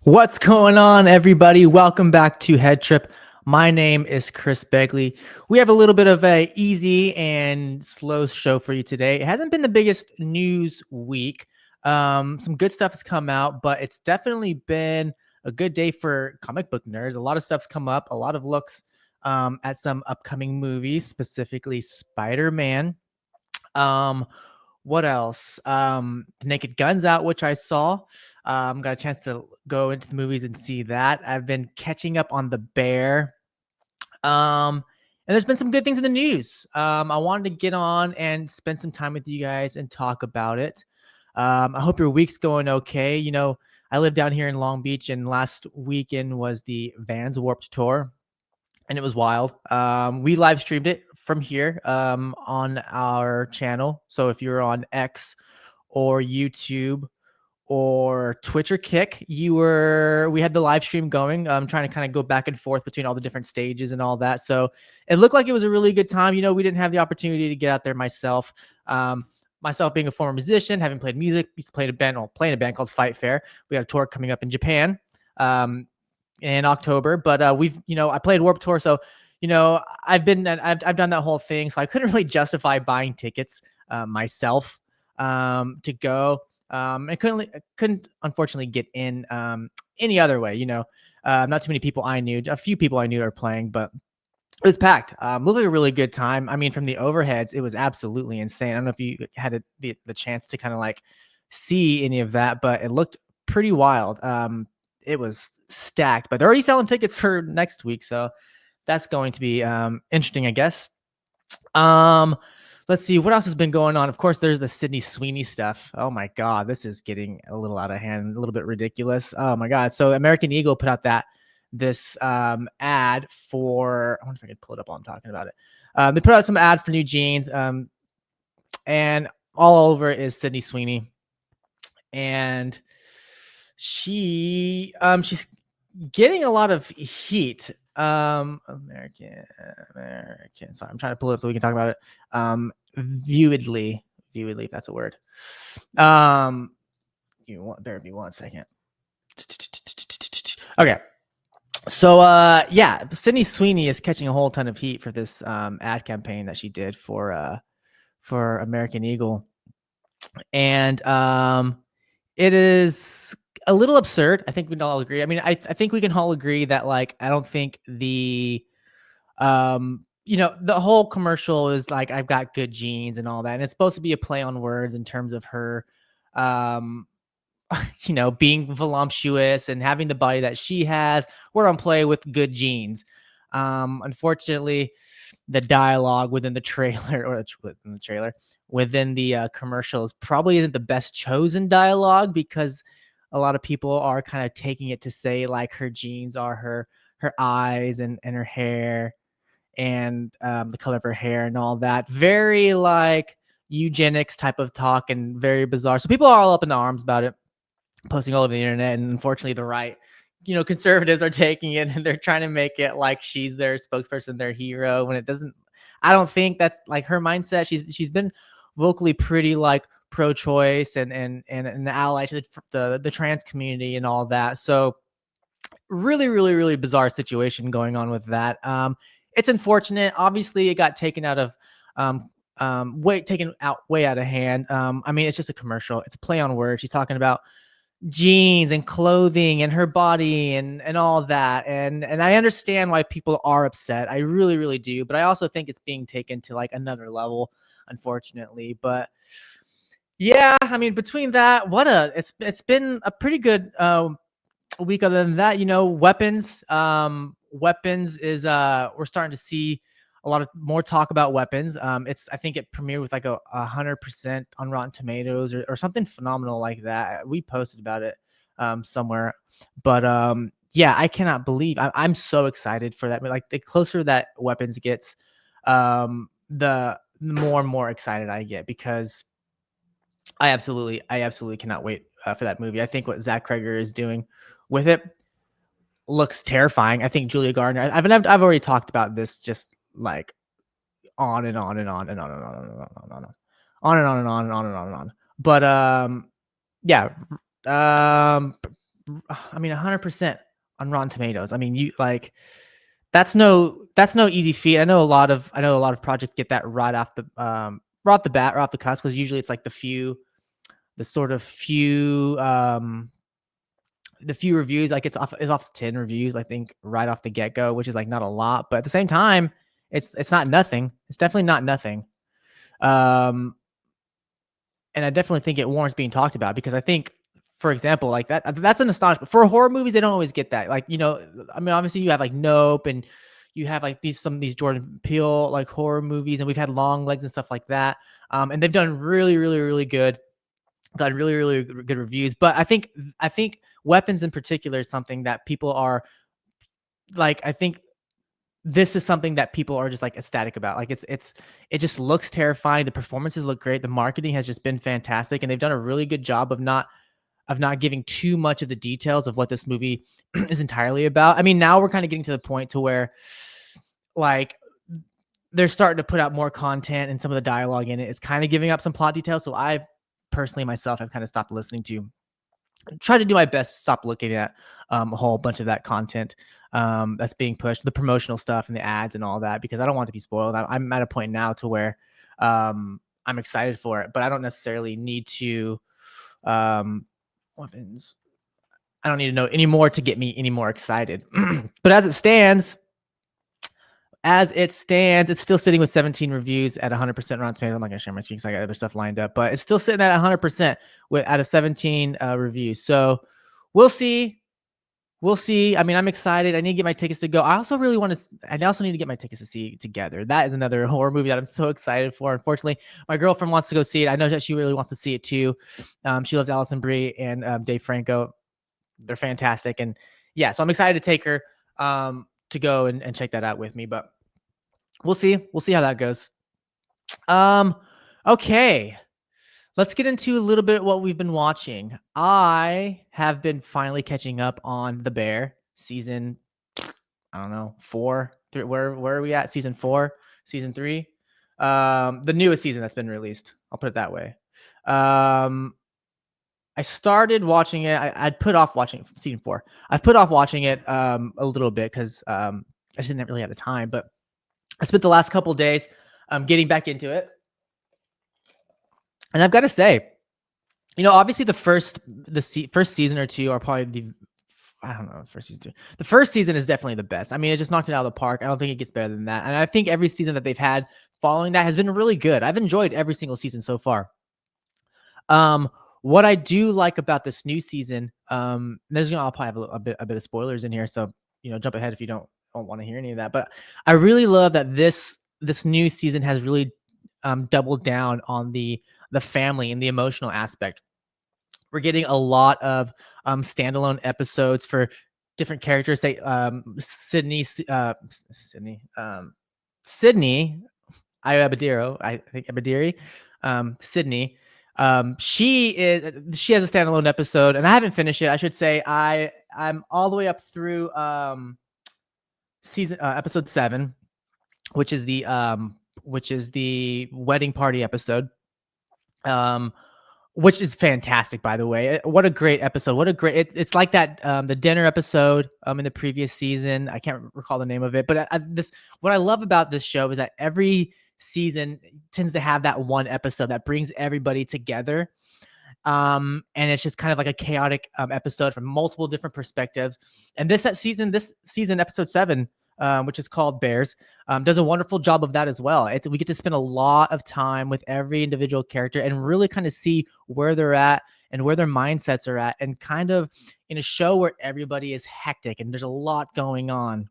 What's going on, everybody? Welcome back to Head Trip. My name is Chris Begley. We have a little bit of a easy and slow show for you today. It hasn't been the biggest news week. Some good stuff has come out, but it's definitely been a good day for comic book nerds. A lot of stuff's come up, a lot of looks at some upcoming movies, specifically Spider-Man. Um, what else? The Naked Guns out, which I saw. Got a chance to go into the movies and see that. I've been catching up on The Bear. And there's been some good things in the news. I wanted to get on and spend some time with you guys and talk about it. I hope your week's going okay. I live down here in Long Beach, and last weekend was the Vans Warped Tour, and it was wild. We live streamed it from here on our channel. So if you're on X or YouTube or Twitch or Kick, we had the live stream going. Trying to kind of go back and forth between all the different stages and all that. So it looked like it was a really good time. We didn't have the opportunity to get out there myself. Myself being a former musician, having played music, used to play in a band called Fight Fair. We got a tour coming up in Japan. In October, but I played Warped Tour, so I've done that whole thing, so I couldn't really justify buying tickets myself to go. I couldn't unfortunately get in any other way. Not too many people I knew. A few people I knew are playing, but it was packed. Looked like a really good time. I mean, from the overheads, it was absolutely insane. I don't know if you had the chance to kind of like see any of that, but it looked pretty wild. It was stacked, but they're already selling tickets for next week, so that's going to be interesting, I guess. Let's see what else has been going on. Of course, there's the Sydney Sweeney stuff. Oh my god, this is getting a little out of hand, a little bit ridiculous. Oh my god. So American Eagle put out this ad for, I wonder if I can pull it up while I'm talking about it. They put out some ad for new jeans, and all over is Sydney Sweeney, and she's getting a lot of heat. American. Sorry, I'm trying to pull it up so we can talk about it. Viewedly, if that's a word. Bear with me 1 second. Okay. So yeah, Sydney Sweeney is catching a whole ton of heat for this ad campaign that she did for American Eagle, and it is a little absurd. I think we can all agree. I mean, I think we can all agree that, like, I don't think the the whole commercial is like, I've got good genes and all that, and it's supposed to be a play on words in terms of her um being voluptuous and having the body that she has. We're on play with good genes. Unfortunately, the dialogue within the trailer within the commercials probably isn't the best chosen dialogue, because a lot of people are kind of taking it to say like her genes are her eyes and her hair and the color of her hair and all that. Very like eugenics type of talk and very bizarre. So people are all up in the arms about it, posting all over the internet, and unfortunately the right conservatives are taking it and they're trying to make it like she's their spokesperson, their hero, when it doesn't. I don't think that's like her mindset. She's been vocally pretty like pro-choice and an ally to the trans community and all that. So really, really, really bizarre situation going on with that. It's unfortunate. Obviously it got taken out of way out of hand. I mean, it's just a commercial, it's a play on words. She's talking about jeans and clothing and her body and all that, and I understand why people are upset. I really, really do, but I also think it's being taken to like another level, unfortunately. But yeah, I mean, between that, it's been a pretty good week. Other than that, weapons is we're starting to see a lot of more talk about weapons. I think it premiered with like a 100% on Rotten Tomatoes or something phenomenal like that. We posted about it somewhere, but yeah, I cannot believe I'm so excited for that. Like, the closer that weapons gets, the more and more excited I get, because I absolutely cannot wait for that movie. I think what Zach Kreger is doing with it looks terrifying. I think Julia Gardner. I've already talked about this, just like on and on and on and on and on and on and on and on and on and on and on and on and on. But yeah, I mean, 100% on Rotten Tomatoes. I mean, you like that's no easy feat. I know a lot of projects get that right off the bat, right off the cusp, because usually it's like the sort of the few reviews, like it's off 10 reviews, I think, right off the get go, which is like not a lot, but at the same time, it's not nothing. It's definitely not nothing. Um, and I definitely think it warrants being talked about, because I think, for example, like that's an astonishment for horror movies. They don't always get that. Like, I mean, obviously you have like Nope, and you have like some of these Jordan Peele like horror movies, and we've had Long Legs and stuff like that. And they've done really, really, really good, got really, really good reviews. But I think Weapons in particular is something that people are like. I think this is something that people are just like ecstatic about. Like it just looks terrifying. The performances look great. The marketing has just been fantastic, and they've done a really good job of not giving too much of the details of what this movie is entirely about. I mean, now we're kind of getting to the point to where like they're starting to put out more content, and some of the dialogue in it is kind of giving up some plot details. So I personally myself have kind of stopped listening to try to do my best to stop looking at a whole bunch of that content that's being pushed, the promotional stuff and the ads and all that, because I don't want to be spoiled. I'm at a point now to where I'm excited for it, but I don't necessarily need to. Um, Weapons. I don't need to know any more to get me any more excited. But as it stands, it's still sitting with 17 reviews at 100% Rotten Tomatoes. I'm not gonna share my screen because I got other stuff lined up, but it's still sitting at 100% out of 17 reviews. So we'll see. We'll see. I mean, I'm excited. I need to get my tickets to go. I also really want to. I also need to get my tickets to see Together. That is another horror movie that I'm so excited for. Unfortunately, my girlfriend wants to go see it. I know that she really wants to see it too. She loves Allison Brie and Dave Franco. They're fantastic, and yeah, so I'm excited to take her to go and check that out with me. But we'll see. We'll see how that goes. Um, okay. Let's get into a little bit what we've been watching. I have been finally catching up on The Bear season, I don't know, 4. Where are we at? Season 4, season 3. The newest season that's been released. I'll put it that way. I started watching it. I'd put off watching season 4. I've put off watching it a little bit because I just didn't really have the time. But I spent the last couple days getting back into it, and I've got to say, obviously first season or two are probably I don't know, first season 2. The first season is definitely the best. I mean, it just knocked it out of the park. I don't think it gets better than that. And I think every season that they've had following that has been really good. I've enjoyed every single season so far. What I do like about this new season, I'll probably have a bit of spoilers in here, so jump ahead if you don't want to hear any of that. But I really love that this new season has really doubled down on the family and the emotional aspect. We're getting a lot of standalone episodes for different characters. Say Sydney, Abadiro, I think Abadiri, Sydney. She has a standalone episode, and I haven't finished it. I should say I'm all the way up through season episode 7, which is the wedding party episode. Which is fantastic, by the way. What a great episode. It's like that the dinner episode in the previous season. I can't recall the name of it, but what I love about this show is that every season tends to have that one episode that brings everybody together. And it's just kind of like a chaotic episode from multiple different perspectives. And this season, episode 7, which is called Bears, does a wonderful job of that as well. We get to spend a lot of time with every individual character and really kind of see where they're at and where their mindsets are at, and kind of in a show where everybody is hectic and there's a lot going on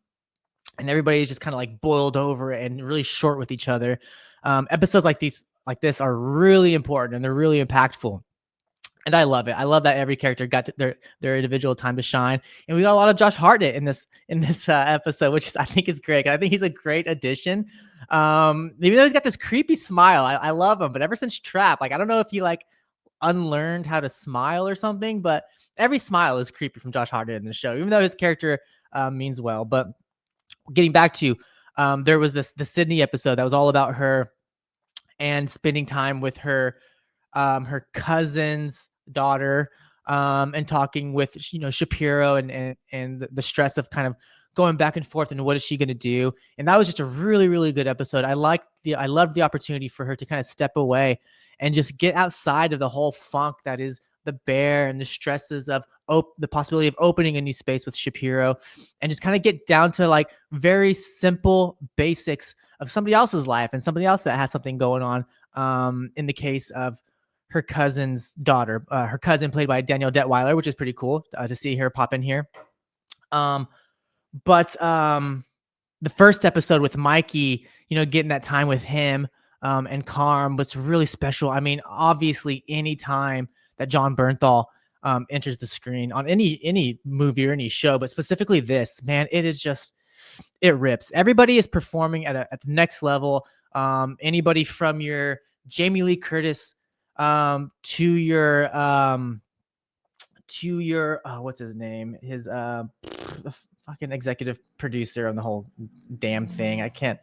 and everybody is just kind of like boiled over and really short with each other. Episodes like this are really important, and they're really impactful. And I love it. I love that every character got their individual time to shine, and we got a lot of Josh Hartnett in this episode, which I think is great. I think he's a great addition. Even though he's got this creepy smile, I love him. But ever since Trap, I don't know if he unlearned how to smile or something, but every smile is creepy from Josh Hartnett in the show, even though his character means well. But getting back to, there was the Sydney episode that was all about her and spending time with her cousin's daughter, and talking with Shapiro and the stress of kind of going back and forth and what is she going to do. And that was just a really, really good episode. I loved the opportunity for her to kind of step away and just get outside of the whole funk that is the bear and the stresses of the possibility of opening a new space with Shapiro, and just kind of get down to like very simple basics of somebody else's life and somebody else that has something going on. In the case of her cousin's daughter, her cousin played by Danielle Detweiler, which is pretty cool to see her pop in here. But the first episode with Mikey, getting that time with him and Carm was really special. I mean, obviously, any time that John Bernthal enters the screen on any movie or any show, but specifically this, man, it rips. Everybody is performing at the next level. Anybody from your Jamie Lee Curtis to your what's his name? His the fucking executive producer on the whole damn thing. I can't.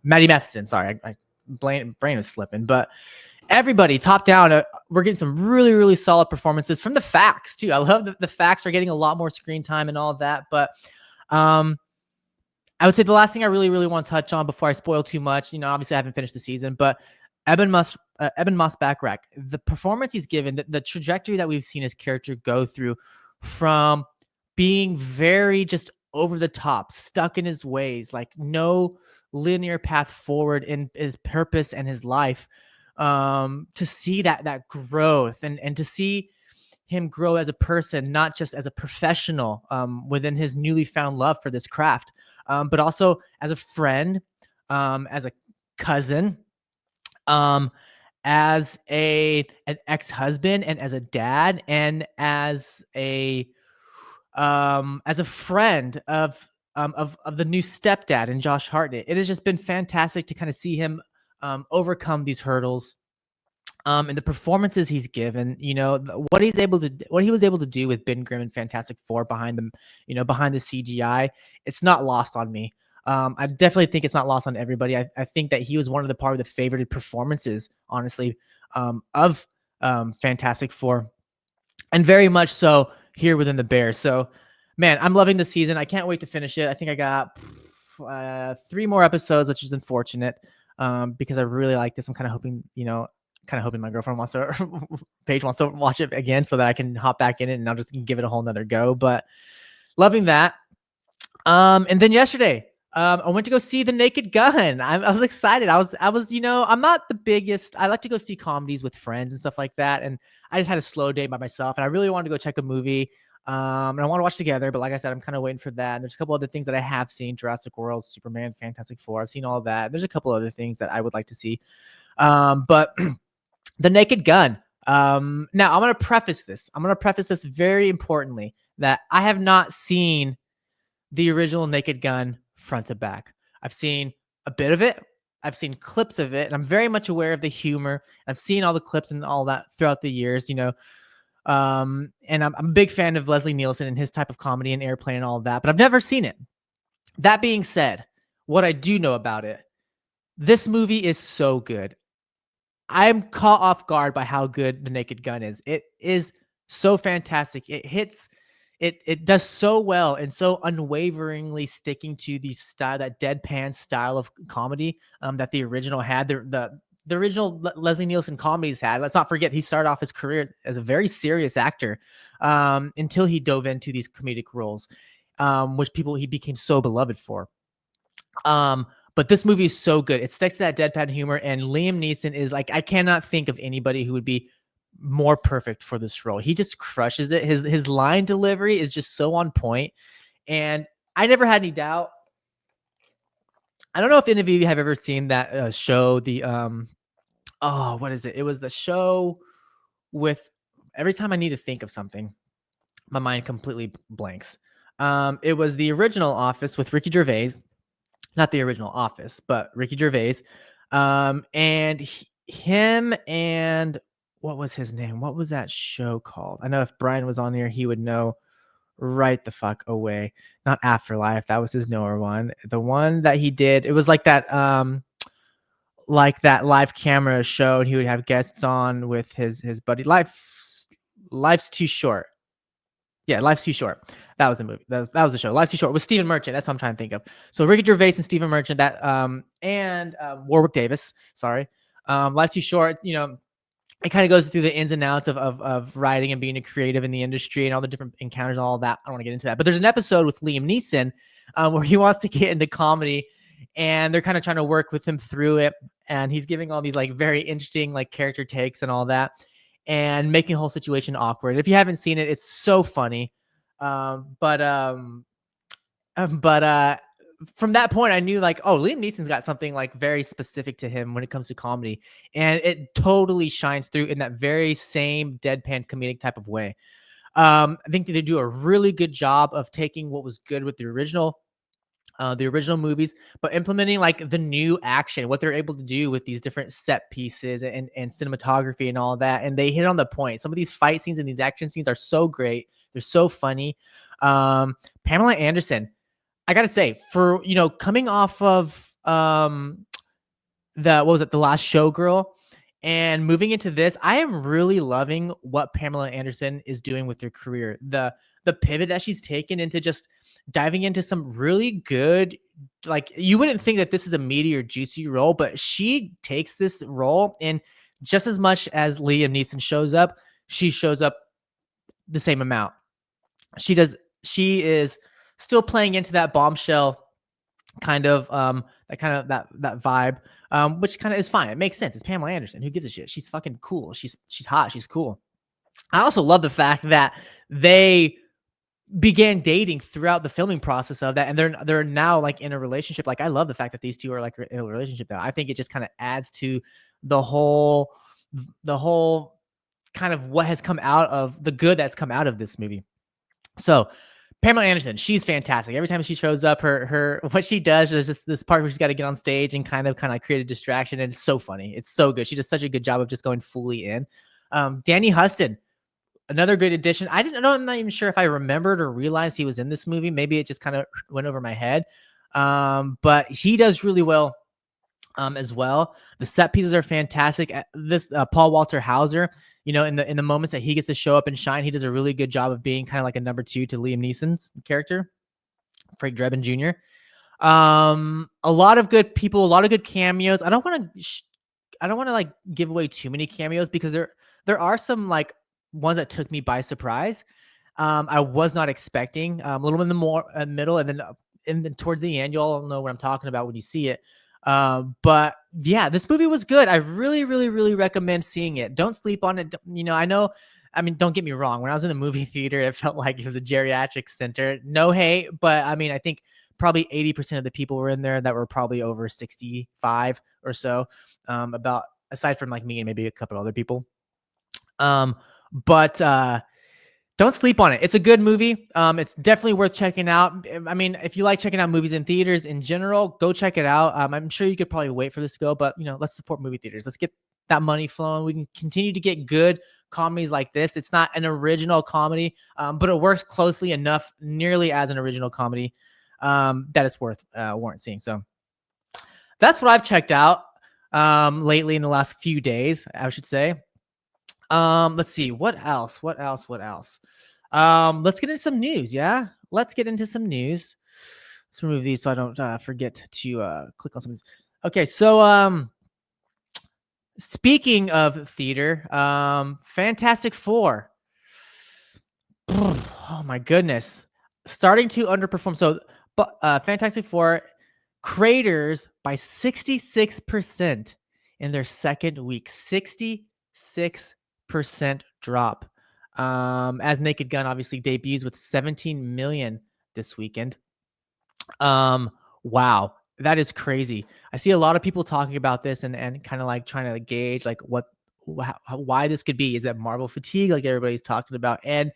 Maddie Matheson. Sorry, I brain was slipping, but everybody top down, we're getting some really, really solid performances from the Facts too. I love that the Facts are getting a lot more screen time and all of that. But I would say the last thing I really, really want to touch on before I spoil too much, obviously I haven't finished the season, but Eben Moss Backrack, the performance he's given, the trajectory that we've seen his character go through from being very just over the top, stuck in his ways, like no linear path forward in his purpose and his life, to see that growth and to see him grow as a person, not just as a professional within his newly found love for this craft, but also as a friend, as a cousin, as an ex-husband, and as a dad, and as a friend of the new stepdad and Josh Hartnett. It has just been fantastic to kind of see him overcome these hurdles. And the performances he's given, what he was able to do with Ben Grimm and Fantastic Four behind them, behind the CGI, it's not lost on me. I definitely think it's not lost on everybody. I think that he was one of the part of the favorited performances, honestly, of Fantastic Four, and very much so here within the Bears. So, man, I'm loving the season. I can't wait to finish it. I think I got 3 more episodes, which is unfortunate because I really like this. I'm kind of hoping, my girlfriend Paige wants to watch it again so that I can hop back in it and I'll just give it a whole nother go. But loving that. And then yesterday, I went to go see The Naked Gun. I was excited. I was, I'm not the biggest, I like to go see comedies with friends and stuff like that. And I just had a slow day by myself and I really wanted to go check a movie. And I want to watch together, but like I said, I'm kind of waiting for that. And there's a couple other things that I have seen: Jurassic World, Superman, Fantastic Four. I've seen all that. There's a couple other things that I would like to see. But The Naked Gun. Now I'm going to preface this very importantly, that I have not seen the original Naked Gun front to back. I've seen a bit of it. I've seen clips of it, and I'm very much aware of the humor. I've seen all the clips and all that throughout the years, and I'm a big fan of Leslie Nielsen and his type of comedy and Airplane and all of that, but I've never seen it. That being said, what I do know about it, this movie is so good. I'm caught off guard by how good The Naked Gun is. It is so fantastic. It does so well and so unwaveringly sticking to that deadpan style of comedy that the original had. The original Leslie Nielsen comedies had. Let's not forget, he started off his career as a very serious actor until he dove into these comedic roles, which he became so beloved for. But this movie is so good. It sticks to that deadpan humor, and Liam Neeson is like, I cannot think of anybody who would be more perfect for this role. He just crushes it. His line delivery is just so on point, and I never had any doubt. I don't know if any of you have ever seen that show, the what is it? It was the show with, every time I need to think of something, my mind completely blanks. It was the original Office with Ricky Gervais. Not the original Office, but Ricky Gervais. And him and what was his name? What was that show called? I know if Brian was on here, he would know right the fuck away. Not Afterlife. That was his newer one. The one that he did, it was like that live camera show, and he would have guests on with his buddy. Life's Too Short. Yeah, Life's Too Short. That was the movie. That was the show. Life's Too Short with Stephen Merchant. That's what I'm trying to think of. So Ricky Gervais and Stephen Merchant. That and Warwick Davis. Sorry. Life's Too Short. It kind of goes through the ins and outs of writing and being a creative in the industry and all the different encounters and all that. I don't want to get into that, but there's an episode with Liam Neeson where he wants to get into comedy, and they're kind of trying to work with him through it, and he's giving all these like very interesting like character takes and all that, and making the whole situation awkward. If you haven't seen it, it's so funny. But from that point, I knew like, oh, Liam Neeson's got something like very specific to him when it comes to comedy, and it totally shines through in that very same deadpan comedic type of way. I think that they do a really good job of taking what was good with the original movies, but implementing like the new action, what they're able to do with these different set pieces and cinematography and all that. And they hit on the point. Some of these fight scenes and these action scenes are so great. They're so funny. Pamela Anderson, I gotta say, for coming off of the Last Showgirl and moving into this, I am really loving what Pamela Anderson is doing with her career. The pivot that she's taken into just diving into some really good, like, you wouldn't think that this is a meaty or juicy role, but she takes this role, and just as much as Liam Neeson shows up, she shows up the same amount. She is still playing into that bombshell kind of that vibe, which kind of is fine. It makes sense. It's Pamela Anderson. Who gives a shit? She's fucking cool. She's hot. She's cool. I also love the fact that they began dating throughout the filming process of that, and they're now like in a relationship. Like, I love the fact that these two are like in a relationship now. I think it just kind of adds to the whole kind of what has come out of the good that's come out of this movie. So Pamela Anderson, she's fantastic. Every time she shows up, her what she does, there's just this part where she's got to get on stage and kind of create a distraction, and it's so funny. It's so good. She does such a good job of just going fully in. Danny Huston, another great addition. I'm not even sure if I remembered or realized he was in this movie. Maybe it just kind of went over my head. But he does really well as well. The set pieces are fantastic. This Paul Walter Hauser, in the moments that he gets to show up and shine, he does a really good job of being kind of like a number two to Liam Neeson's character, Frank Drebin Jr. A lot of good people, a lot of good cameos. I don't want to like give away too many cameos because there are some like ones that took me by surprise. I was not expecting a little bit in the more middle, and then towards the end, you all know what I'm talking about when you see it. But yeah, this movie was good. I really, really, really recommend seeing it. Don't sleep on it. Don't get me wrong. When I was in the movie theater, it felt like it was a geriatric center. No hate, but I think probably 80% of the people were in there that were probably over 65 or so. Aside from like me and maybe a couple other people. But don't sleep on it. It's a good movie. It's definitely worth checking out. I mean, if you like checking out movies in theaters in general, go check it out. I'm sure you could probably wait for this to go, but let's support movie theaters. Let's get that money flowing. We can continue to get good comedies like this. It's not an original comedy, but it works closely enough, nearly as an original comedy, that it's worth warrant seeing. So that's what I've checked out lately in the last few days, I should say. Let's see. What else? Let's get into some news. Yeah. Let's get into some news. Let's remove these so I don't forget to click on some of these. Okay. So, speaking of theater, Fantastic Four. Oh my goodness. Starting to underperform. So, but Fantastic Four craters by 66% in their second week. 66% drop. As Naked Gun obviously debuts with 17 million this weekend. Wow, that is crazy. I see a lot of people talking about this and kind of like trying to gauge like why this could be. Is that Marvel fatigue like everybody's talking about? And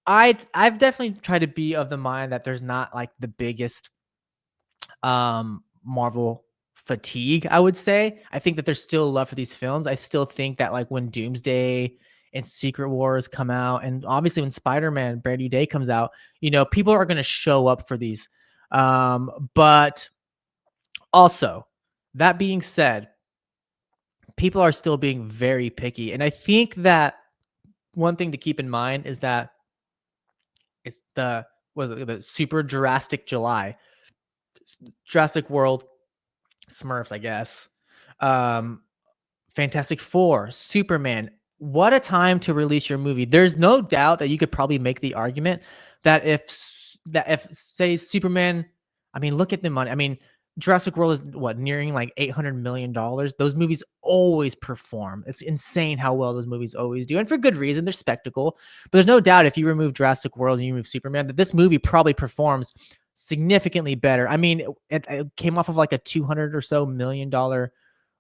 I've definitely tried to be of the mind that there's not like the biggest Marvel fatigue, I would say. I think that there's still love for these films. I still think that like when Doomsday and Secret Wars come out, and obviously when Spider-Man Brand New Day comes out, people are going to show up for these. But also, that being said, people are still being very picky. And I think that one thing to keep in mind is that it's the Super Jurassic July, Jurassic World, Smurfs, I guess. Um, Fantastic Four, Superman. What a time to release your movie. There's no doubt that you could probably make the argument that if say Superman, I mean, look at the money. I mean, Jurassic World is what, nearing like $800 million. Those movies always perform. It's insane how well those movies always do, and for good reason. They're spectacle. But there's no doubt if you remove Jurassic World and you remove Superman, that this movie probably performs significantly better. I mean, it came off of like a $200 or so million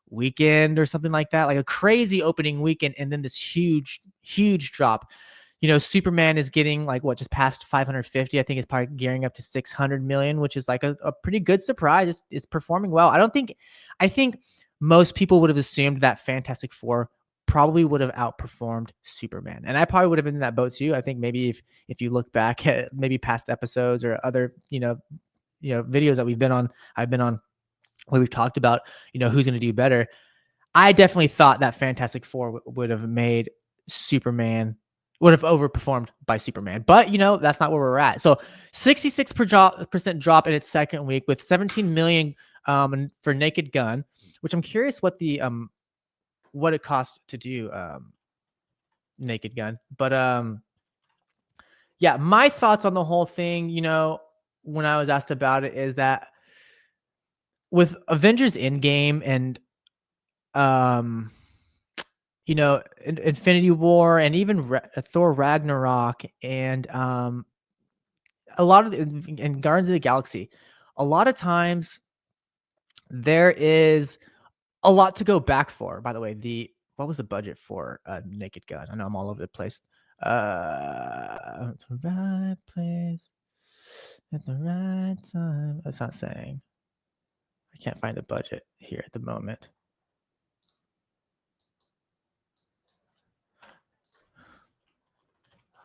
weekend or something like that, like a crazy opening weekend, and then this huge drop. Superman is getting like what, just past 550. I think it's probably gearing up to 600 million, which is like a pretty good surprise. It's performing well. I think most people would have assumed that Fantastic Four probably would have outperformed Superman, and I probably would have been in that boat too. I think maybe if you look back at maybe past episodes or other videos that I've been on, where we've talked about, who's going to do better. I definitely thought that Fantastic Four would have made Superman, would have overperformed by Superman. But, that's not where we're at. So 66% drop in its second week with 17 million for Naked Gun, which I'm curious what it cost to do Naked Gun. But yeah, my thoughts on the whole thing, when I was asked about it, is that with Avengers Endgame and Infinity War and even Thor Ragnarok and a lot of and Guardians of the Galaxy, a lot of times there is a lot to go back for. By the way, what was the budget for Naked Gun? I know I'm all over the place. The right place at the right time. That's not saying. I can't find the budget here at the moment.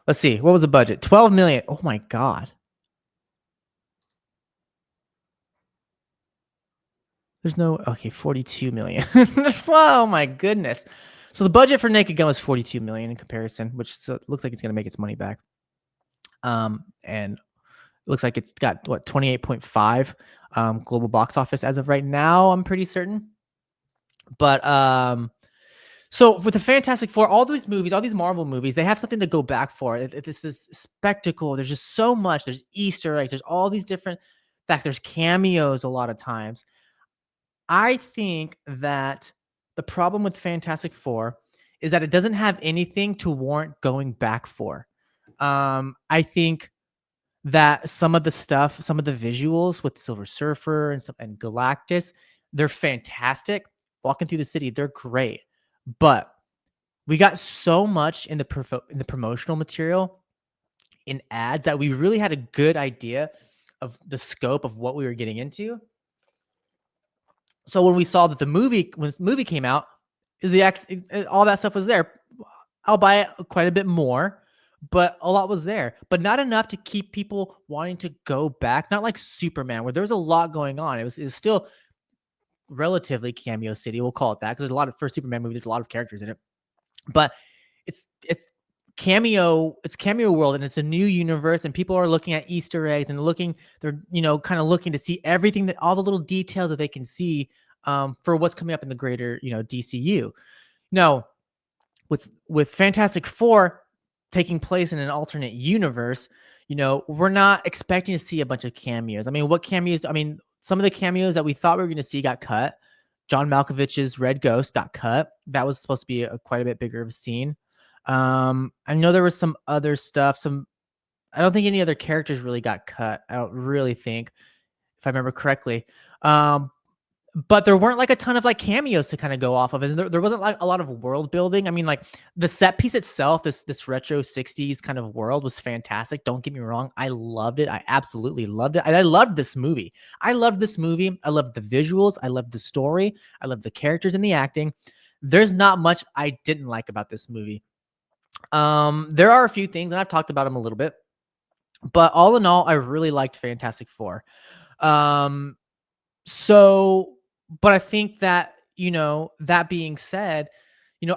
Let's see. What was the budget? 12 million. Oh my God. There's no, okay, 42 million. Oh my goodness. So the budget for Naked Gun was 42 million in comparison, which looks like it's going to make its money back. And looks like it's got what, 28.5 global box office as of right now, I'm pretty certain. But so with the Fantastic Four, all these movies, all these Marvel movies, they have something to go back for. It's this spectacle. There's just so much. There's Easter eggs. There's all these different facts. There's cameos a lot of times. I think that the problem with Fantastic Four is that it doesn't have anything to warrant going back for. I think that some of the stuff, some of the visuals with Silver Surfer and Galactus, they're fantastic. Walking through the city, they're great. But we got so much in the promotional material, in ads, that we really had a good idea of the scope of what we were getting into. So when we saw that when this movie came out, all that stuff was there. I'll buy it quite a bit more, but a lot was there, but not enough to keep people wanting to go back. Not like Superman, where there was a lot going on. It was still relatively cameo city, we'll call it that, because there's a lot of first Superman movie. There's a lot of characters in it, but it's cameo world, and it's a new universe, and people are looking at Easter eggs and they're kind of looking to see everything, that all the little details that they can see for what's coming up in the greater DCU. Now, with Fantastic Four taking place in an alternate universe, we're not expecting to see a bunch of cameos. I mean, what cameos? I mean, some of the cameos that we thought we were going to see got cut. John Malkovich's Red Ghost got cut. That was supposed to be quite a bit bigger of a scene. I know there was some other stuff. I don't think any other characters really got cut. I don't really think, if I remember correctly. But there weren't like a ton of like cameos to kind of go off of. And there wasn't like a lot of world building. I mean, like the set piece itself, this retro 60s kind of world was fantastic. Don't get me wrong. I loved it. I absolutely loved it. And I loved this movie. I loved the visuals. I loved the story. I loved the characters and the acting. There's not much I didn't like about this movie. There are a few things, and I've talked about them a little bit, but all in all, I really liked Fantastic Four. But I think that, that being said,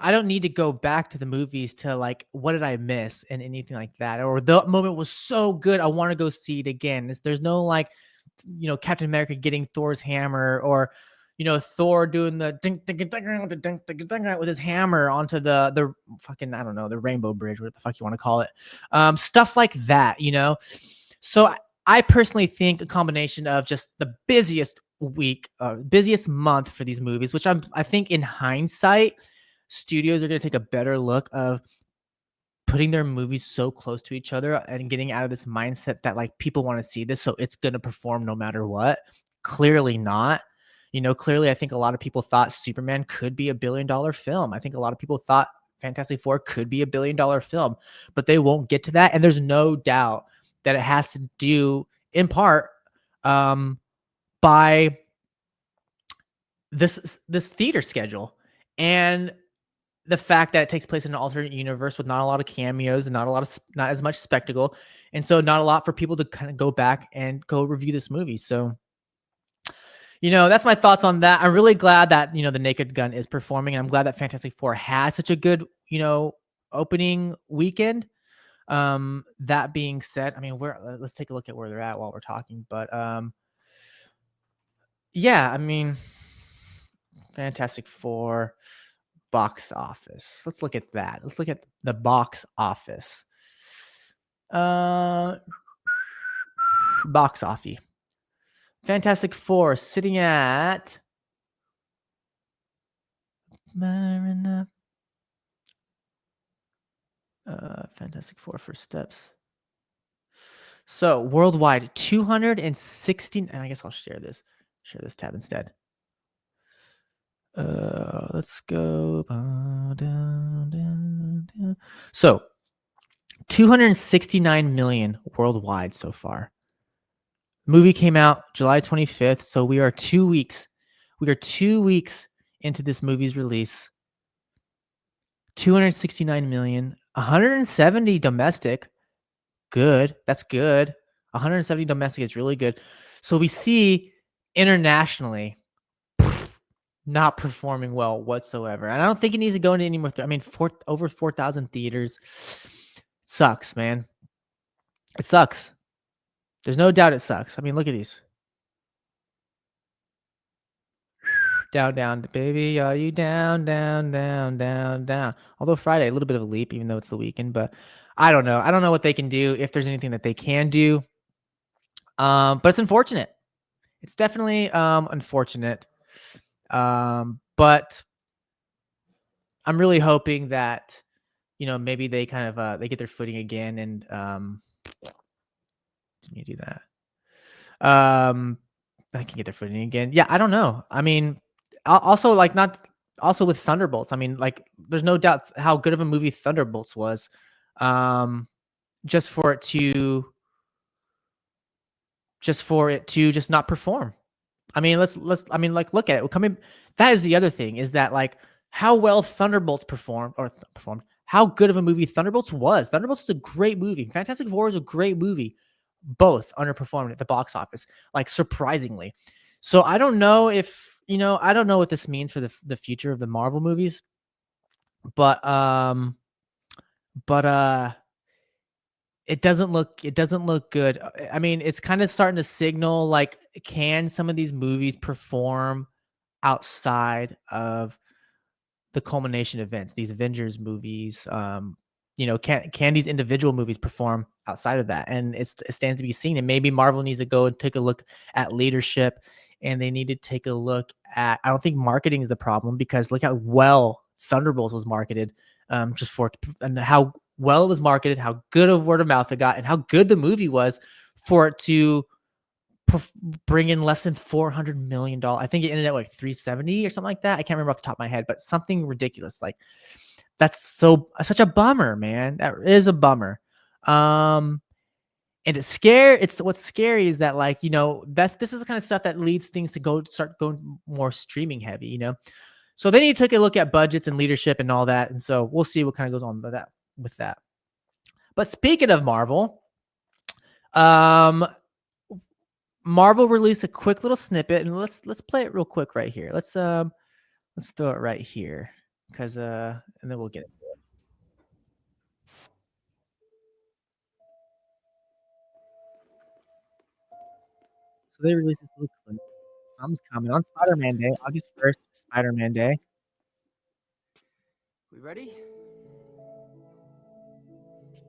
I don't need to go back to the movies to like, what did I miss and anything like that, or the moment was so good, I want to go see it again. There's no like, Captain America getting Thor's hammer, or Thor doing the dink, dink, dink, dink, dink, dink, dink, with his hammer onto the fucking, I don't know, the Rainbow Bridge, what the fuck you want to call it, stuff like that. So I personally think a combination of just the busiest week, busiest month for these movies, which I think in hindsight, studios are going to take a better look of putting their movies so close to each other and getting out of this mindset that like people want to see this, so it's going to perform no matter what. Clearly not. Clearly, I think a lot of people thought Superman could be $1 billion film. I think a lot of people thought Fantastic Four could be $1 billion film, but they won't get to that. And there's no doubt that it has to do in part by this theater schedule and the fact that it takes place in an alternate universe with not a lot of cameos and not as much spectacle, and so not a lot for people to kind of go back and go review this movie. So that's my thoughts on that. I'm really glad that the Naked Gun is performing, and I'm glad that Fantastic Four had such a good opening weekend. That being said, I mean, let's take a look at where they're at while we're talking. But yeah, I mean, Fantastic Four box office. Let's look at that. Let's look at the box office. Box office. Fantastic Four sitting at Fantastic Four first steps. So worldwide, 260. And I guess I'll share this tab instead. Let's go down. So 269 million worldwide so far. Movie came out July 25th, so we are 2 weeks. We are 2 weeks into this movie's release. 269 million, 170 domestic. Good. That's good. 170 domestic is really good. So we see internationally not performing well whatsoever. And I don't think it needs to go into any more. Over 4,000 theaters. Sucks, man. It sucks. There's no doubt it sucks. I mean, look at these. Down, down, baby. Are you down, down, down, down, down? Although Friday, a little bit of a leap, even though it's the weekend. But I don't know. I don't know what they can do, if there's anything that they can do. But it's unfortunate. It's definitely unfortunate. But I'm really hoping that maybe they kind of they get their footing again, and can you do that? I can get their footing again. Yeah, I don't know. I mean, also with Thunderbolts. I mean, like, there's no doubt how good of a movie Thunderbolts was. Just for it to just not perform. I mean, let's look at it. That is the other thing, is that like how well Thunderbolts performed, how good of a movie Thunderbolts was. Thunderbolts is a great movie. Fantastic Four is a great movie. Both underperformed at the box office, like, surprisingly. So I don't know if, I don't know what this means for the future of the Marvel movies, but it doesn't look good. I mean, it's kind of starting to signal like, can some of these movies perform outside of the culmination events, these Avengers movies? Can these individual movies perform outside of that? And it stands to be seen. And maybe Marvel needs to go and take a look at leadership, and they need to take a look at, I don't think marketing is the problem, because look how well Thunderbolts was marketed, and how well it was marketed, how good of word of mouth it got, and how good the movie was for it to bring in less than $400 million. I think it ended at like 370 or something like that. I can't remember off the top of my head, but something ridiculous. Like, that's such a bummer, man. That is a bummer. And what's scary is that, like, this is the kind of stuff that leads things to start going more streaming heavy, So they need to take a look at budgets and leadership and all that. And so we'll see what kind of goes on with that. But speaking of Marvel, Marvel released a quick little snippet, and let's play it real quick right here. Let's Let's throw it right here, cause and then we'll get it. So they released this little clip. Something's coming on Spider-Man Day, August 1st, Spider-Man Day. We ready?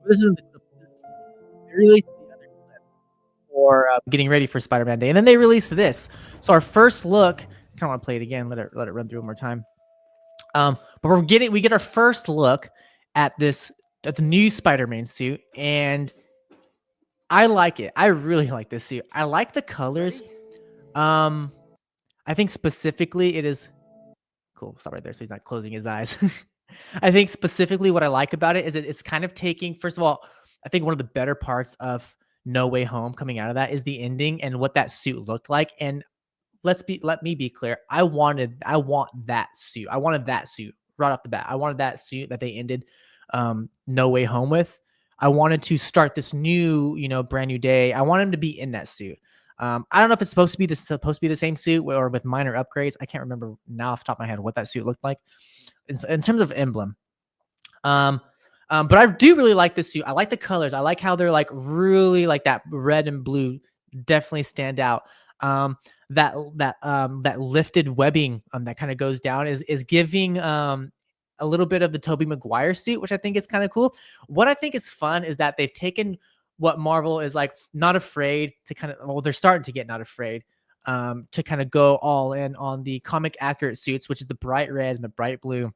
This isn't the clip. They released the other clip for getting ready for Spider-Man Day, and then they released this. So our first look. I kind of want to play it again. Let it run through one more time. But we get our first look at this at the new Spider-Man suit, and I like it. I really like this suit. I like the colors. Um, I think specifically it is cool. Stop right there. So he's not closing his eyes. I think specifically what I like about it is that it's kind of taking. First of all, I think one of the better parts of No Way Home coming out of that is the ending and what that suit looked like. And let me be clear. I want that suit. I wanted that suit right off the bat. I wanted that suit that they ended No Way Home with. I wanted to start this new, brand new day. I want him to be in that suit. I don't know if it's supposed to be the same suit or with minor upgrades. I can't remember now off the top of my head what that suit looked like in terms of emblem. Um, but I do really like this suit. I like the colors. I like how they're like really like that red and blue definitely stand out. Um, that lifted webbing that kind of goes down is giving a little bit of the Tobey Maguire suit, which I think is kind of cool. What I think is fun is that they've taken what Marvel is like not afraid to kind of they're starting to get not afraid to kind of go all in on the comic accurate suits, which is the bright red and the bright blue,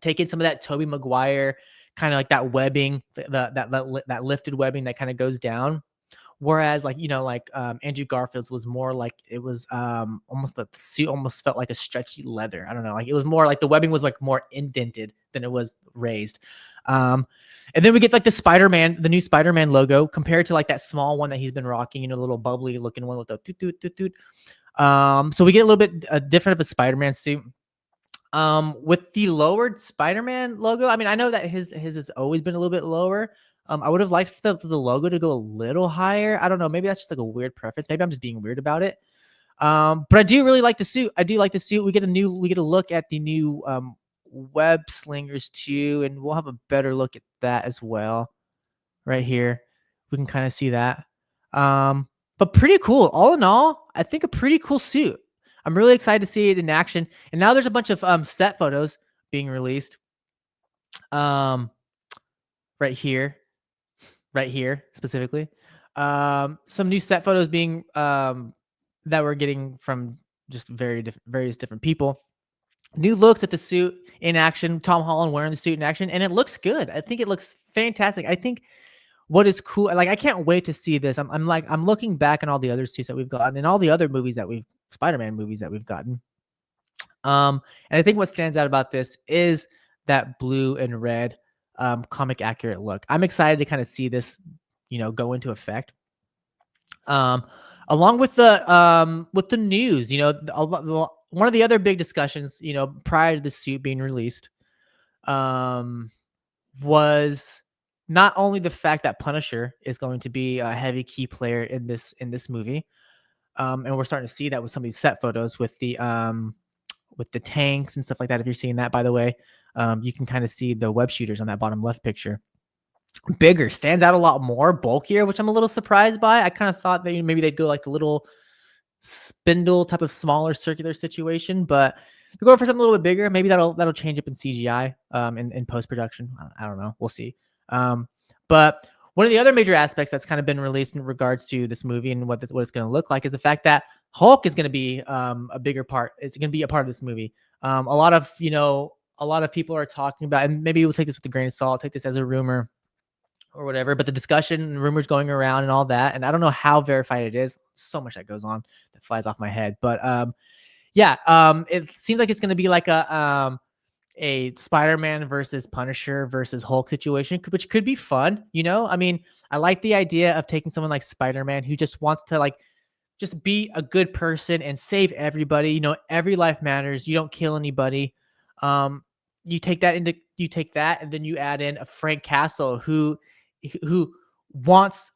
taking some of that Tobey Maguire kind of like that webbing, that lifted webbing that kind of goes down. Whereas like, Andrew Garfield's was more like it was almost the suit almost felt like a stretchy leather. I don't know. Like it was more like the webbing was like more indented than it was raised. Um, and then we get like the new Spider-Man logo compared to like that small one that he's been rocking, a little bubbly looking one with the toot toot toot toot. So we get a little bit different of a Spider-Man suit. With the lowered Spider-Man logo, I mean, I know that his has always been a little bit lower. I would have liked the logo to go a little higher. I don't know. Maybe that's just like a weird preference. Maybe I'm just being weird about it. But I do really like the suit. I do like the suit. We get a look at the new web slingers too, and we'll have a better look at that as well right here. We can kind of see that. But pretty cool. All in all, I think a pretty cool suit. I'm really excited to see it in action. And now there's a bunch of set photos being released. Um, right here, right here specifically. Some new set photos being that we're getting from just various different people. New looks at the suit in action. Tom Holland wearing the suit in action, and it looks good. I think it looks fantastic. I think what is cool, like I can't wait to see this. I'm looking back on all the other suits that we've gotten and all the other movies that we've Spider-Man movies that we've gotten. And I think what stands out about this is that blue and red comic accurate look. I'm excited to kind of see this, go into effect. Um, Along with the news, one of the other big discussions, prior to the suit being released, um, was not only the fact that Punisher is going to be a heavy key player in this movie, and we're starting to see that with some of these set photos with the tanks and stuff like that. If you're seeing that, by the way, you can kind of see the web shooters on that bottom left picture. Bigger, stands out a lot more, bulkier, which I'm a little surprised by. I kind of thought that maybe they'd go like the little spindle type of smaller circular situation, but they're going for something a little bit bigger. Maybe that'll change up in CGI in post production. I don't know. We'll see. But one of the other major aspects that's kind of been released in regards to this movie and what it's going to look like is the fact that Hulk is going to be a bigger part. It's going to be a part of this movie. A lot of people are talking about, and maybe we'll take this with a grain of salt, take this as a rumor or whatever, but the discussion and rumors going around and all that, and I don't know how verified it is. So much that goes on that flies off my head, but it seems like it's going to be like a Spider-Man versus Punisher versus Hulk situation, which could be fun. I mean, I like the idea of taking someone like Spider-Man who just wants to like just be a good person and save everybody. Every life matters. You don't kill anybody. Um, you take that, and then you add in a Frank Castle who wants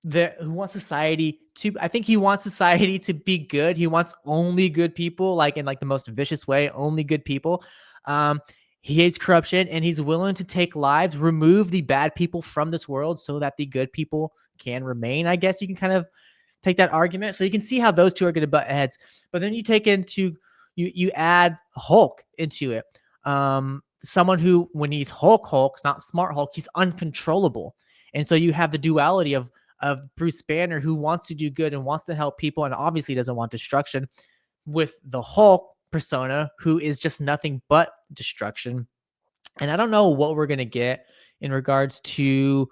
who wants society to, I think he wants society to be good. He wants only good people, like in like the most vicious way, only good people. Um, he hates corruption and he's willing to take lives, remove the bad people from this world so that the good people can remain. I guess you can kind of take that argument. So you can see how those two are going to butt heads. But then you take into you add Hulk into it. Someone who, when he's Hulk's not Smart Hulk, he's uncontrollable. And so you have the duality of Bruce Banner, who wants to do good and wants to help people and obviously doesn't want destruction, with the Hulk persona, who is just nothing but destruction. And I don't know what we're going to get in regards to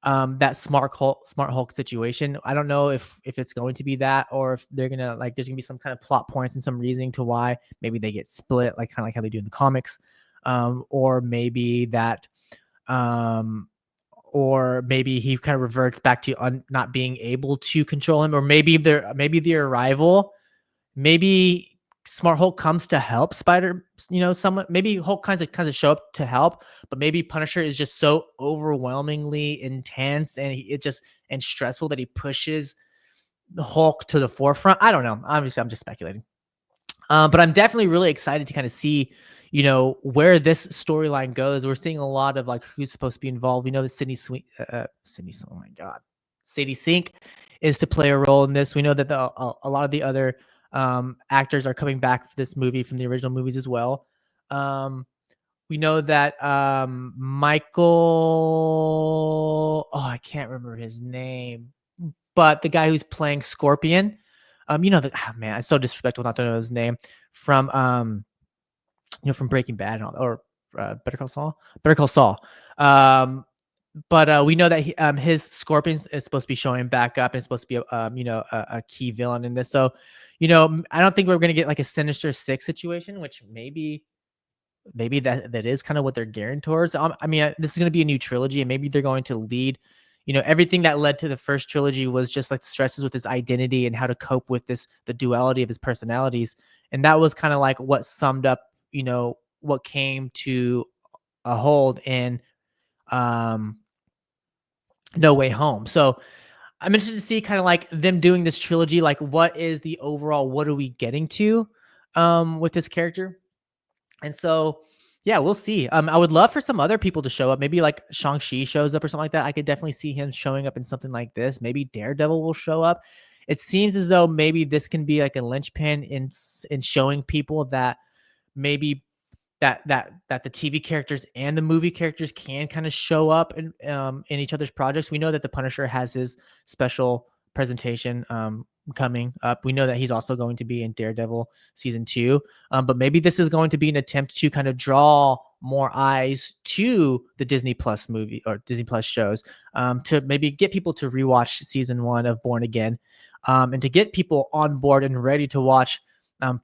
that smart Hulk situation. I don't know if it's going to be that, or if they're gonna, like, there's gonna be some kind of plot points and some reasoning to why maybe they get split, like kind of like how they do in the comics, or maybe that, um, or maybe he kind of reverts back to not being able to control him, or maybe the arrival, maybe Smart Hulk comes to help Spider, someone, maybe Hulk kinds of show up to help, but maybe Punisher is just so overwhelmingly intense and and stressful that he pushes the Hulk to the forefront. I don't know. Obviously, I'm just speculating. But I'm definitely really excited to kind of see, where this storyline goes. We're seeing a lot of like who's supposed to be involved. We know that oh my God, Sadie Sink is to play a role in this. We know that a lot of the other actors are coming back for this movie from the original movies as well. We know that Michael, oh, I can't remember his name, but the guy who's playing Scorpion, man, it's so disrespectful not to know his name, from from Breaking Bad and all, or Better Call Saul. Better Call Saul. But we know that his Scorpion is supposed to be showing back up and it's supposed to be a key villain in this. So, I don't think we're gonna get like a Sinister Six situation, which maybe that is kind of what they're gearing towards. I mean, this is going to be a new trilogy, and maybe they're going to lead, everything that led to the first trilogy was just like stresses with his identity and how to cope with the duality of his personalities. And that was kind of like what summed up, what came to a hold in um, No Way Home. So I'm interested to see kind of like them doing this trilogy. Like, what is the overall, what are we getting to with this character? And so, yeah, we'll see. I would love for some other people to show up. Maybe like Shang-Chi shows up or something like that. I could definitely see him showing up in something like this. Maybe Daredevil will show up. It seems as though maybe this can be like a linchpin in showing people that maybe that the TV characters and the movie characters can kind of show up in each other's projects. We know that the Punisher has his special presentation coming up. We know that he's also going to be in Daredevil season 2. But maybe this is going to be an attempt to kind of draw more eyes to the Disney Plus movie or Disney Plus shows, to maybe get people to rewatch season 1 of Born Again, and to get people on board and ready to watch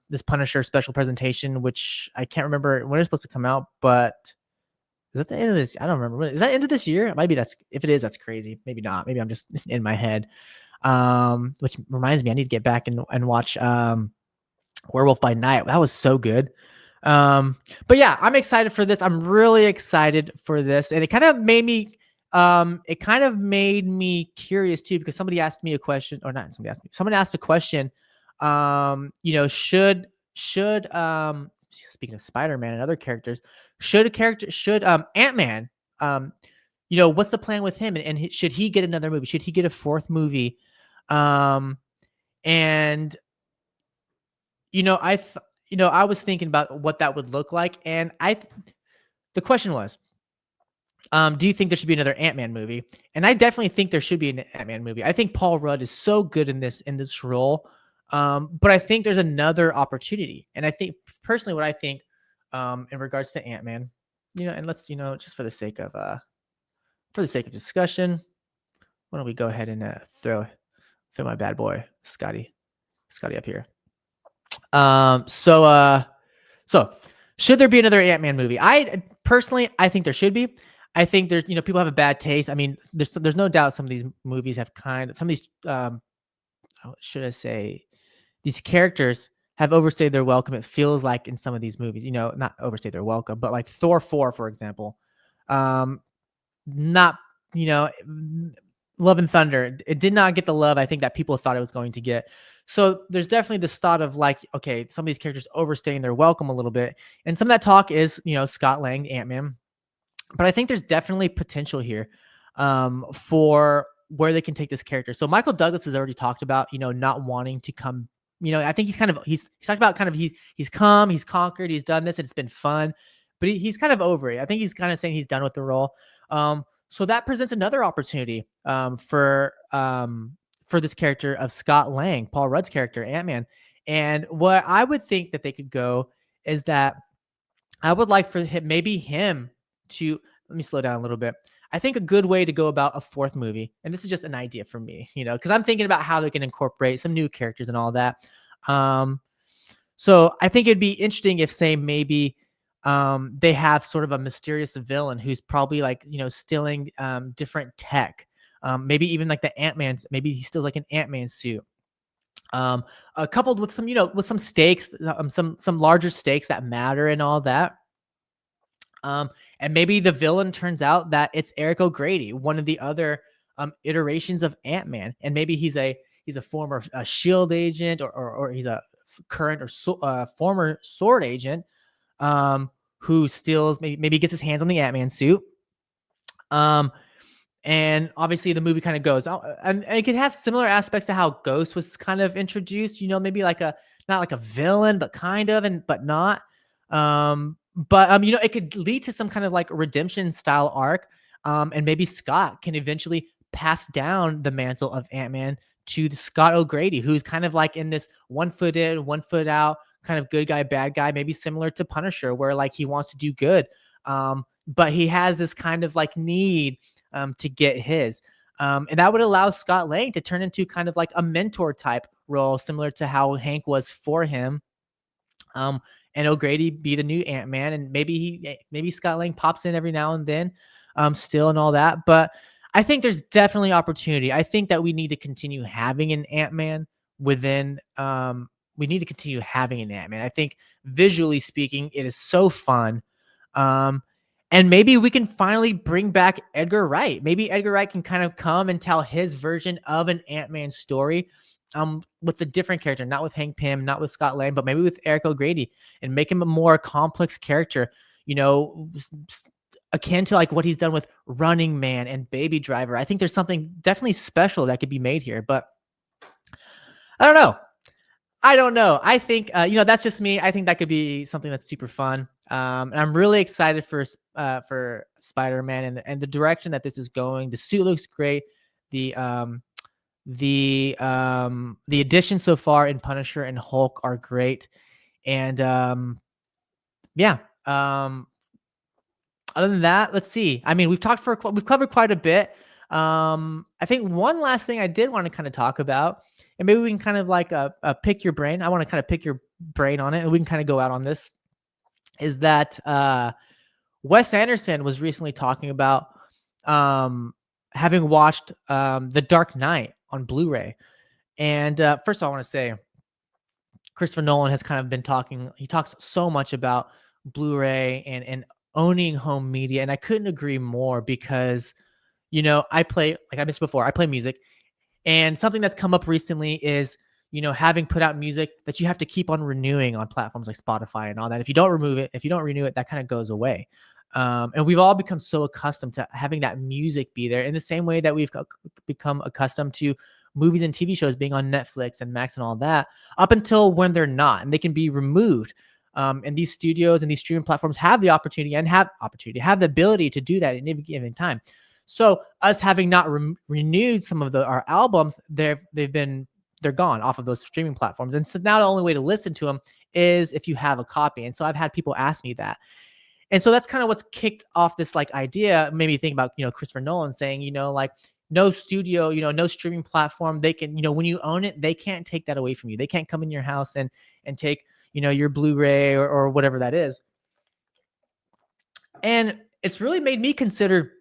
this Punisher special presentation, which I can't remember when it's supposed to come out, but is that the end of this? I don't remember. Is that end of this year? Maybe if it is, that's crazy. Maybe not. Maybe I'm just in my head. Which reminds me, I need to get back and watch Werewolf by Night. That was so good. But yeah, I'm excited for this. I'm really excited for this. And it kind of made me curious too, because somebody asked me a question, or not somebody asked me, someone asked a question. Should speaking of Spider-Man and other characters, should Ant-Man, what's the plan with him? And should he get another movie? Should he get a fourth movie? And I was thinking about what that would look like, and the question was, do you think there should be another Ant-Man movie? And I definitely think there should be an Ant-Man movie. I think Paul Rudd is so good in this role. But I think there's another opportunity. And I think personally what I think in regards to Ant-Man, and let's, just for the sake of discussion, why don't we go ahead and throw my bad boy Scotty up here. So should there be another Ant-Man movie? I think there should be. I think there's, people have a bad taste. I mean, there's no doubt some of these movies have should I say, these characters have overstayed their welcome. It feels like in some of these movies, not overstayed their welcome, but like Thor 4, for example, not, Love and Thunder. It did not get the love I think that people thought it was going to get. So there's definitely this thought of like, okay, some of these characters overstaying their welcome a little bit. And some of that talk is, Scott Lang, Ant-Man. But I think there's definitely potential here for where they can take this character. So Michael Douglas has already talked about, not wanting to come. I think he's talked about kind of he's come, he's conquered, he's done this, and it's been fun. But he's kind of over it. I think he's kind of saying he's done with the role. So that presents another opportunity for this character of Scott Lang, Paul Rudd's character, Ant-Man. And what I would think that they could go is that I would like for him to let me slow down a little bit. I think a good way to go about a fourth movie, and this is just an idea for me, because I'm thinking about how they can incorporate some new characters and all that. So I think it'd be interesting if, say, maybe they have sort of a mysterious villain who's probably like, stealing different tech. Maybe even like the Ant-Man, maybe he steals like an Ant-Man suit. Coupled with some, with some stakes, some larger stakes that matter and all that. And maybe the villain turns out that it's Eric O'Grady, one of the other iterations of Ant-Man, and maybe he's a former Shield agent, or he's a current or former Sword agent who steals, maybe gets his hands on the Ant-Man suit. And obviously the movie kind of goes out, and it could have similar aspects to how Ghost was kind of introduced, maybe like not like a villain, but kind of, but not. It could lead to some kind of like redemption style arc. And maybe Scott can eventually pass down the mantle of Ant-Man to the Scott O'Grady, who's kind of like in this 1 foot in, 1 foot out, kind of good guy, bad guy, maybe similar to Punisher, where like he wants to do good. But he has this kind of like need to get his. And that would allow Scott Lang to turn into kind of like a mentor type role, similar to how Hank was for him. And O'Grady be the new Ant-Man, and maybe Scott Lang pops in every now and then, still, and all that. But I think there's definitely opportunity. I think that we need to continue having an Ant-Man within. We need to continue having an Ant-Man. I think visually speaking, it is so fun. And maybe we can finally bring back Edgar Wright. Maybe Edgar Wright can kind of come and tell his version of an Ant-Man story, with a different character, not with Hank Pym, not with Scott Lang, but maybe with Eric O'Grady, and make him a more complex character, akin to like what he's done with Running Man and Baby Driver. I think there's something definitely special that could be made here, but I don't know. I think, that's just me. I think that could be something that's super fun. And I'm really excited for Spider-Man and the direction that this is going. The suit looks great. The additions so far in Punisher and Hulk are great. And other than that, let's see. I mean, we've covered quite a bit. I think one last thing I did want to kind of talk about, and maybe we can kind of like pick your brain. I want to kind of pick your brain on it, and we can kind of go out on this. Is that Wes Anderson was recently talking about having watched The Dark Knight on Blu-ray. And first of all, I want to say Christopher Nolan has kind of been talking. He talks so much about Blu-ray and owning home media, and I couldn't agree more because, I play, like I mentioned before, I play music, and something that's come up recently is, having put out music that you have to keep on renewing on platforms like Spotify and all that. If you don't renew it, that kind of goes away. And we've all become so accustomed to having that music be there in the same way that we've become accustomed to movies and TV shows being on Netflix and Max and all that, up until when they're not, and they can be removed. And these studios and these streaming platforms have the opportunity have the ability to do that at any given time. So us having not renewed some of our albums, they're gone off of those streaming platforms. And so now the only way to listen to them is if you have a copy. And so I've had people ask me that. And so that's kind of what's kicked off this like idea, made me think about, Christopher Nolan saying, like no studio, no streaming platform, they can, when you own it, they can't take that away from you. They can't come in your house and take, your Blu-ray or whatever that is. And it's really made me consider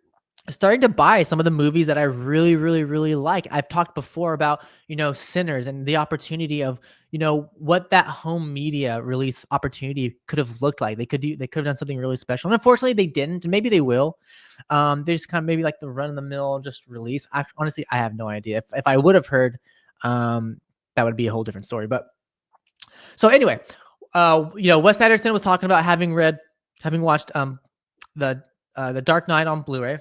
starting to buy some of the movies that I really, really, really like. I've talked before about, Sinners and the opportunity of, what that home media release opportunity could have looked like. They could have done something really special. And unfortunately they didn't, and maybe they will. They just kind of maybe like the run of the mill just release. Honestly, I have no idea. If I would have heard, that would be a whole different story. But so anyway, Wes Anderson was talking about having watched the Dark Knight on Blu-ray,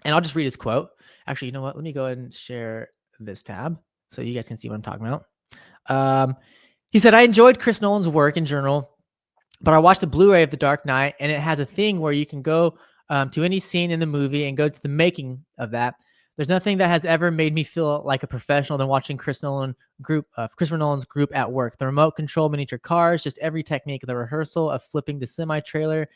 and I'll just read his quote. Actually, you know what? Let me go ahead and share this tab so you guys can see what I'm talking about. He said, "I enjoyed Chris Nolan's work in general, but I watched the Blu-ray of The Dark Knight, and it has a thing where you can go to any scene in the movie and go to the making of that. There's nothing that has ever made me feel like a professional than watching Christopher Nolan's group at work. The remote control miniature cars, just every technique, the rehearsal of flipping the semi-trailer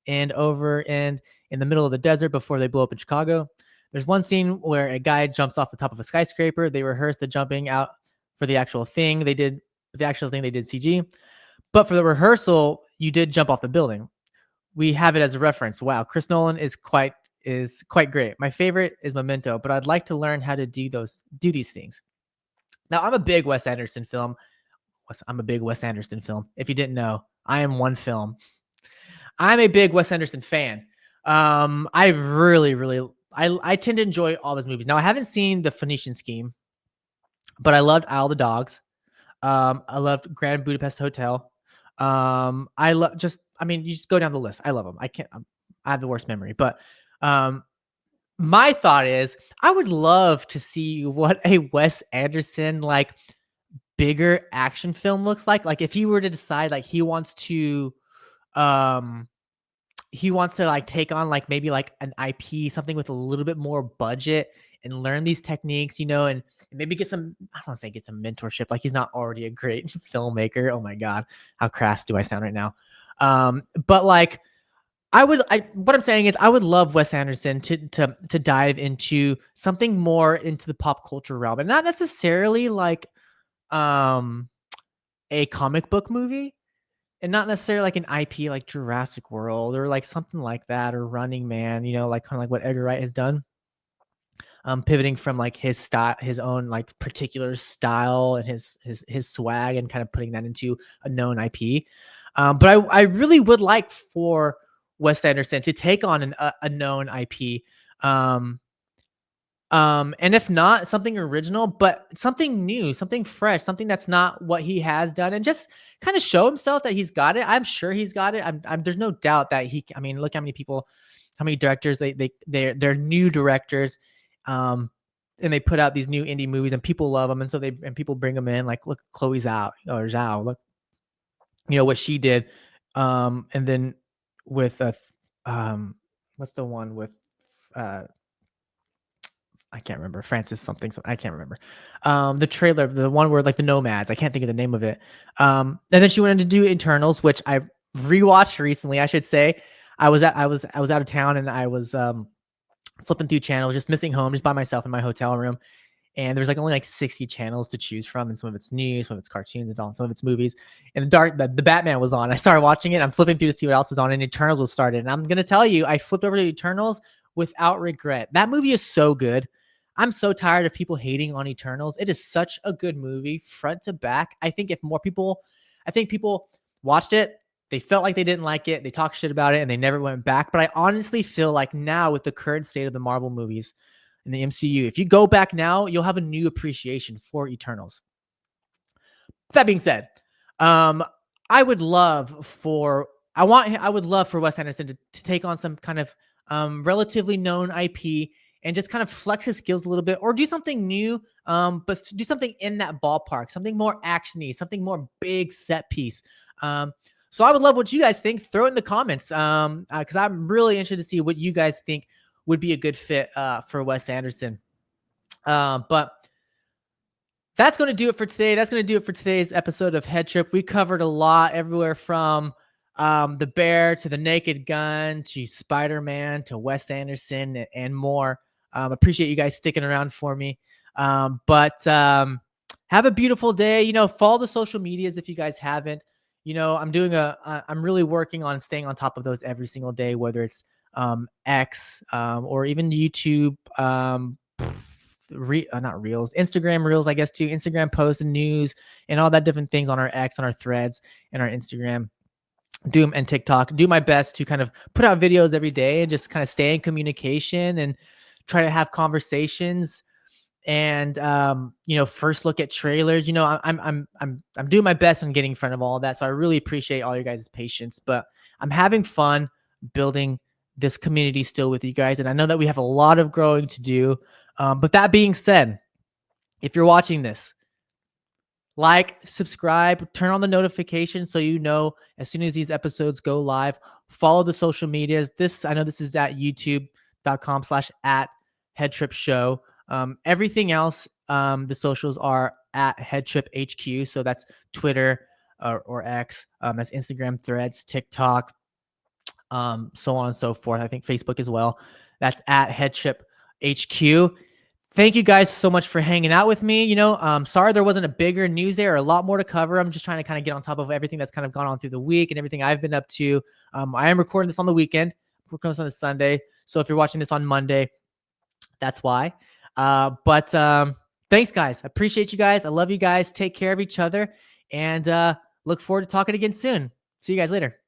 and over and in the middle of the desert before they blow up in Chicago. There's one scene where a guy jumps off the top of a skyscraper. They rehearsed the jumping out for the actual thing. They did CG. But for the rehearsal, you did jump off the building. We have it as a reference. Wow, Chris Nolan is quite great. My favorite is Memento, but I'd like to learn how to do these things." Now, I'm a big Wes Anderson film. If you didn't know, I am one film. I'm a big Wes Anderson fan. I really, really, I tend to enjoy all his movies. Now, I haven't seen The Phoenician Scheme, but I loved Isle of the Dogs. I loved Grand Budapest Hotel. I love you just go down the list. I love them. I have the worst memory, but my thought is I would love to see what a Wes Anderson like bigger action film looks like. Like if he were to decide like he wants to like take on like maybe like an IP, something with a little bit more budget and learn these techniques, and maybe get some, I don't want to say get some mentorship. Like he's not already a great filmmaker. Oh my God. How crass do I sound right now? But like what I'm saying is I would love Wes Anderson to dive into something more into the pop culture realm, and not necessarily like, a comic book movie, and not necessarily like an IP like Jurassic World or like something like that, or Running Man, like kind of like what Edgar Wright has done. Pivoting from like his style, his own like particular style and his swag, and kind of putting that into a known IP. But I really would like for Wes Anderson to take on a known IP. And if not something original, but something new, something fresh, something that's not what he has done, and just kind of show himself that he's got it. I'm sure he's got it. There's no doubt that look how many directors they're new directors, and they put out these new indie movies and people love them. And so people bring them in, like, look, Chloe Zhao, look, what she did. And then with, what's the one with, I can't remember, Francis something. I can't remember. The trailer, the one where like the nomads, I can't think of the name of it. And then she went in to do Eternals, which I rewatched recently. I should say, I was out of town, and I was flipping through channels, just missing home, just by myself in my hotel room. And there's like only like 60 channels to choose from, and some of it's news, some of it's cartoons, and some of it's movies. And the Batman was on. I started watching it. I'm flipping through to see what else is on, and Eternals was started. And I'm gonna tell you, I flipped over to Eternals without regret. That movie is so good. I'm so tired of people hating on Eternals. It is such a good movie, front to back. I think people watched it, they felt like they didn't like it, they talked shit about it, and they never went back. But I honestly feel like now, with the current state of the Marvel movies in the MCU, if you go back now, you'll have a new appreciation for Eternals. That being said, I would love for Wes Anderson to take on some kind of relatively known IP and just kind of flex his skills a little bit, or do something new, but do something in that ballpark, something more actiony, something more big set piece. So I would love what you guys think. Throw it in the comments, because I'm really interested to see what you guys think would be a good fit for Wes Anderson. But that's going to do it for today. That's going to do it for today's episode of Head Trip. We covered a lot, everywhere from The Bear to The Naked Gun to Spider-Man to Wes Anderson and more. Appreciate you guys sticking around for me. But have a beautiful day. Follow the social medias if you guys haven't. I'm really working on staying on top of those every single day, whether it's X, or even YouTube, not reels, Instagram reels, I guess, too. Instagram posts and news and all that different things on our X, on our threads, and our Instagram and TikTok. Do my best to kind of put out videos every day and just kind of stay in communication and try to have conversations and first look at trailers. I'm doing my best on getting in front of all of that. So I really appreciate all your guys' patience, but I'm having fun building this community still with you guys. And I know that we have a lot of growing to do. But that being said, if you're watching this, like, subscribe, turn on the notifications so you know as soon as these episodes go live. Follow the social medias. I know this is at youtube.com/@headtripshow. Everything else, the socials are at headtriphq. So that's Twitter or X, that's Instagram, Threads, TikTok, so on and so forth. I think Facebook as well. That's at headtriphq. Thank you guys so much for hanging out with me. Sorry there wasn't a bigger news there, or a lot more to cover. I'm just trying to kind of get on top of everything that's kind of gone on through the week and everything I've been up to. I am recording this on the weekend. We're recording this on a Sunday. So if you're watching this on Monday, that's why. But thanks, guys. I appreciate you guys. I love you guys. Take care of each other, and look forward to talking again soon. See you guys later.